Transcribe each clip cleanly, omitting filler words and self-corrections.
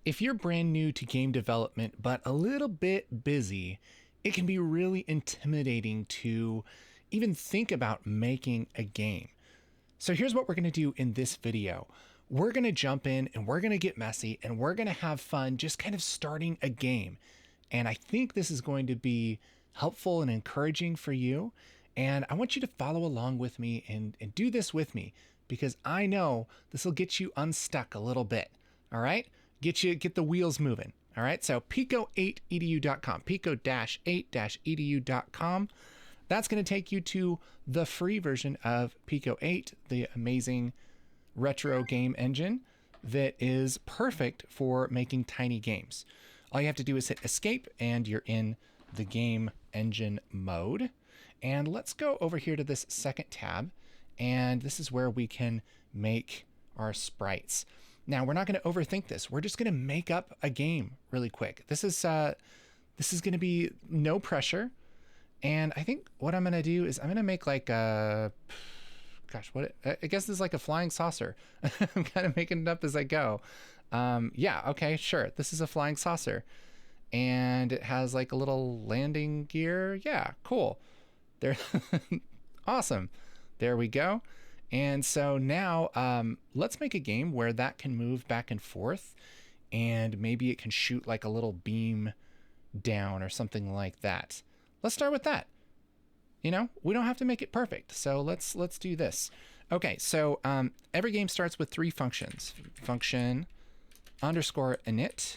If you're brand new to game development, but a little bit busy, it can be really intimidating to even think about making a game. So here's what we're going to do in this video. We're going to jump in and we're going to get messy and we're going to have fun just kind of starting a game. And I think this is going to be helpful and encouraging for you. And I want you to follow along with me and do this with me, because I know this will get you unstuck a little bit. All right? Get the wheels moving. All right? So PICO8edu.com, PICO-8-edu.com. That's going to take you to the free version of PICO-8, the amazing retro game engine that is perfect for making tiny games. All you have to do is hit escape and you're in the game engine mode. And let's go over here to this second tab, and this is where we can make our sprites. Now, we're not going to overthink this. We're just going to make up a game really quick. This is going to be no pressure. And I think what I'm going to do is I'm going to make like a, I guess this is like a flying saucer. I'm kind of making it up as I go. Yeah, okay, sure. This is a flying saucer. And it has like a little landing gear. Yeah, cool. There, awesome. There we go. And so now let's make a game where that can move back and forth, and maybe it can shoot like a little beam down or something like that. Let's start with that. You know, we don't have to make it perfect. So let's do this. Okay, so every game starts with three functions. Function underscore init,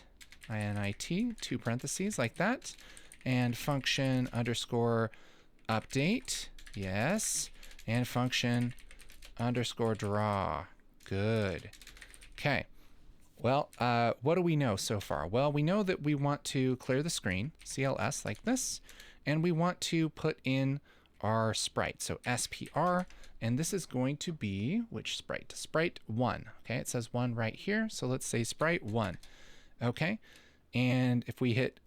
INIT, two parentheses like that, and function underscore update, yes, and function underscore draw. Good. Okay. Well, what do we know so far? Well, we know that we want to clear the screen, CLS like this, and we want to put in our sprite. So SPR, and this is going to be which sprite? Sprite 1. Okay, it says 1 right here. So let's say sprite 1. Okay. And if we hit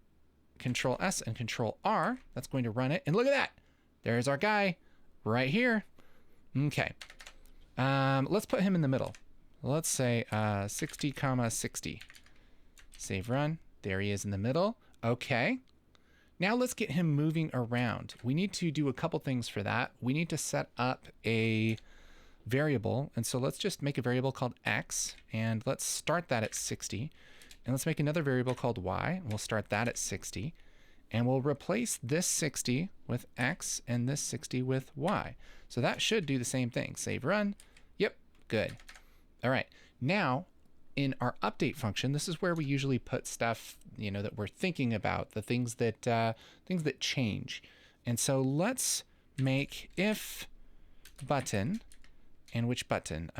Control S and Control R, that's going to run it. And look at that. There's our guy right here. Okay. Let's put him in the middle. Let's say 60, 60. Save run. There he is in the middle. Okay. Now let's get him moving around. We need to do a couple things for that. We need to set up a variable. And so let's just make a variable called X, and let's start that at 60. And let's make another variable called Y, and we'll start that at 60. And we'll replace this 60 with X and this 60 with Y. So that should do the same thing. Save run. Yep, good. All right, now in our update function, this is where we usually put stuff, you know, that we're thinking about, the things that change. And so let's make if button, and which button?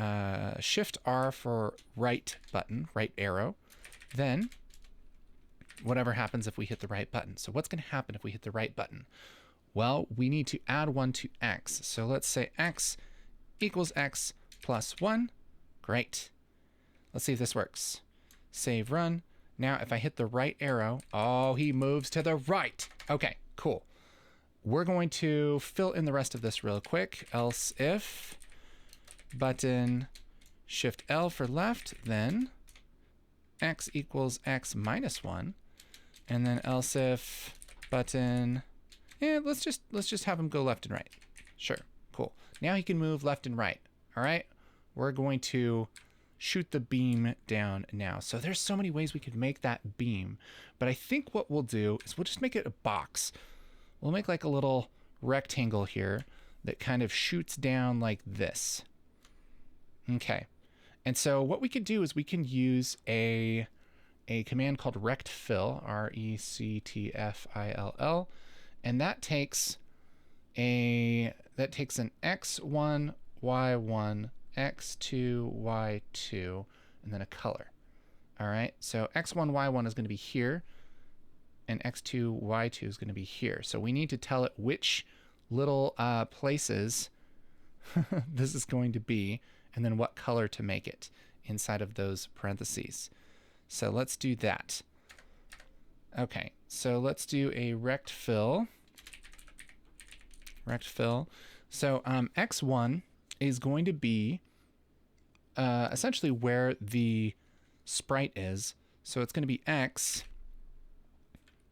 Shift R for right button, right arrow. Then whatever happens if we hit the right button. So what's going to happen if we hit the right button? Well, we need to add 1 to X. So let's say X equals X plus 1. Great. Let's see if this works. Save run. Now, if I hit the right arrow, oh, he moves to the right. Okay, cool. We're going to fill in the rest of this real quick. Else if button Shift L for left, then X equals X minus 1. And then else if button, let's just have him go left and right. Sure, cool. Now he can move left and right. All right, we're going to shoot the beam down now. So there's so many ways we could make that beam, but I think what we'll do is we'll just make it a box. We'll make like a little rectangle here that kind of shoots down like this. Okay, and so what we could do is we can use a command called rectfill, RECTFILL, and that takes an X1, Y1, X2, Y2, and then a color. All right, so X1, Y1 is going to be here, and X2, Y2 is going to be here. So we need to tell it which little places this is going to be, and then what color to make it inside of those parentheses. So let's do that. Okay, so let's do a rectfill. So X1 is going to be essentially where the sprite is. So it's going to be x.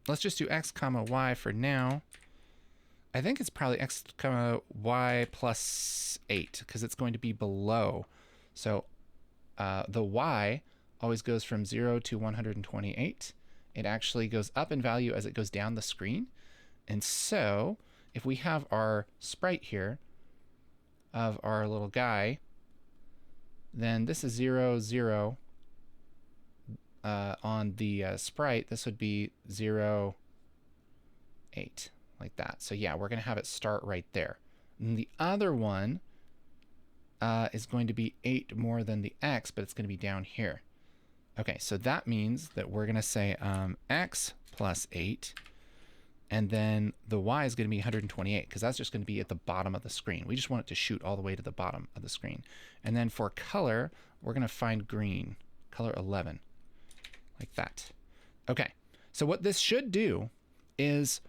Let's just do x comma y for now. I think it's probably x comma y plus 8 because it's going to be below. So the y always goes from 0 to 128. It actually goes up in value as it goes down the screen. And so if we have our sprite here of our little guy, then this is 0, 0. On the sprite, this would be 0, 8, like that. So yeah, we're going to have it start right there. And the other one is going to be 8 more than the x, but it's going to be down here. Okay, so that means that we're going to say x plus 8, and then the y is going to be 128, because that's just going to be at the bottom of the screen. We just want it to shoot all the way to the bottom of the screen. And then for color, we're going to find green, color 11. Like that. Okay, so what this should do is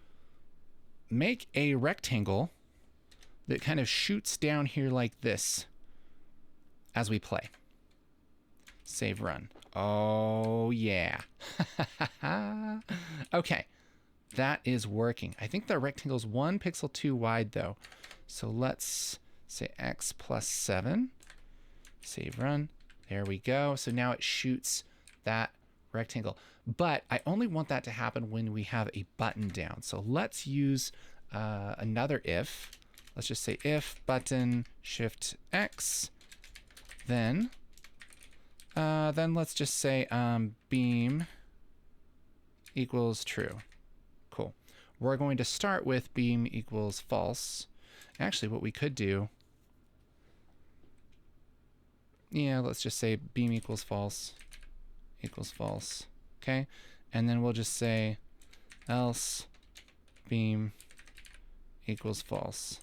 make a rectangle that kind of shoots down here like this as we play. Save, run. Oh, yeah. Okay, that is working. I think the rectangle is 1 pixel too wide, though. So let's say x plus 7. Save, run. There we go. So now it shoots that rectangle, but I only want that to happen when we have a button down. So let's use another if. Let's just say if button shift x, then let's just say beam equals true. Cool. We're going to start with beam equals false. Actually, what we could do, yeah, let's just say beam equals false. Equals false. Okay, and then we'll just say else beam equals false.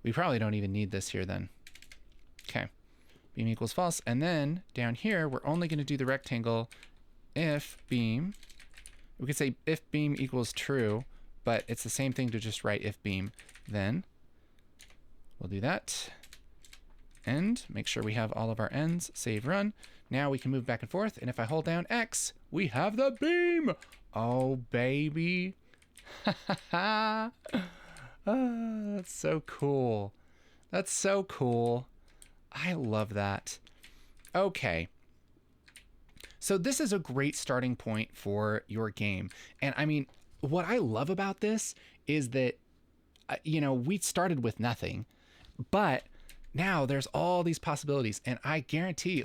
We probably don't even need this here then. Okay, beam equals false, and then down here we're only going to do the rectangle if beam. We could say if beam equals true, but it's the same thing to just write if beam. Then we'll do that. End. Make sure we have all of our ends. Save, run. Now we can move back and forth, and if I hold down X, we have the beam. Oh, baby. That's so cool. That's so cool. I love that. Okay. So this is a great starting point for your game. And I mean, what I love about this is that, we started with nothing, but now there's all these possibilities, and I guarantee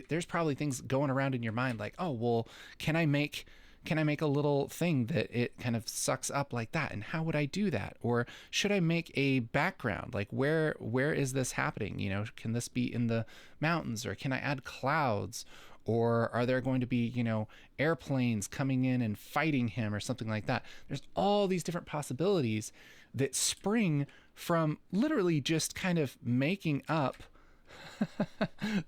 there's probably things going around in your mind like, oh, well, can I make a little thing that it kind of sucks up like that? And how would I do that? Or should I make a background? Like where is this happening? Can this be in the mountains, or can I add clouds? Or are there going to be, airplanes coming in and fighting him or something like that? There's all these different possibilities that spring from literally just kind of making up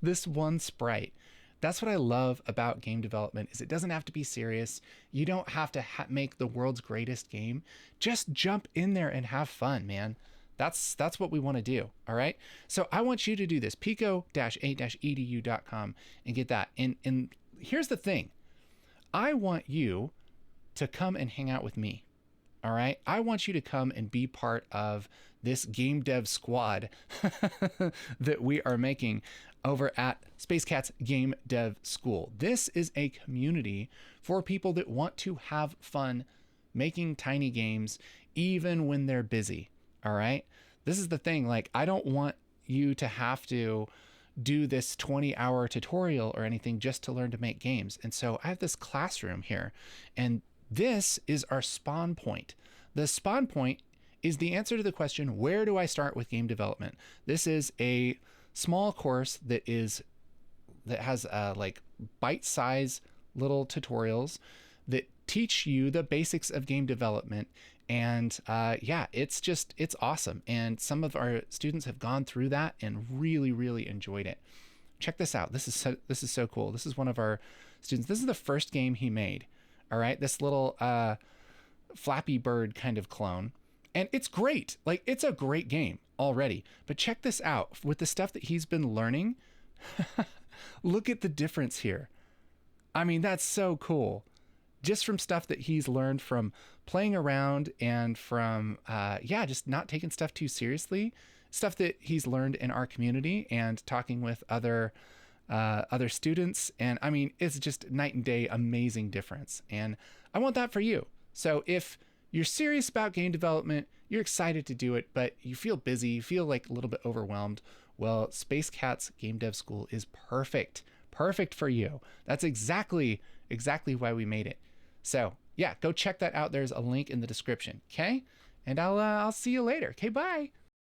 this one sprite. That's what I love about game development, is it doesn't have to be serious. You don't have to make the world's greatest game. Just jump in there and have fun, man. That's what we want to do. All right. So I want you to do this, PICO-8-edu.com, and get that. And here's the thing. I want you to come and hang out with me. All right. I want you to come and be part of this game dev squad that we are making over at Space Cat's Game Dev School. This is a community for people that want to have fun making tiny games, even when they're busy. All right. This is the thing. I don't want you to have to do this 20-hour tutorial or anything just to learn to make games. And so I have this classroom here, and this is our spawn point. The spawn point is the answer to the question, where do I start with game development? This is a small course that has bite-sized little tutorials that teach you the basics of game development. And it's awesome. And some of our students have gone through that and really, really enjoyed it. Check this out. This is so cool. This is one of our students. This is the first game he made. All right. This little Flappy Bird kind of clone. And it's great. It's a great game already. But check this out. With the stuff that he's been learning, look at the difference here. I mean, that's so cool. Just from stuff that he's learned from playing around and from, just not taking stuff too seriously. Stuff that he's learned in our community and talking with other students. And I mean, it's just night and day, amazing difference. And I want that for you. So if you're serious about game development, you're excited to do it, but you feel busy, you feel like a little bit overwhelmed, well, Space Cat's Game Dev School is perfect. Perfect for you. That's exactly why we made it. So yeah, go check that out. There's a link in the description. Okay. And I'll see you later. Okay. Bye.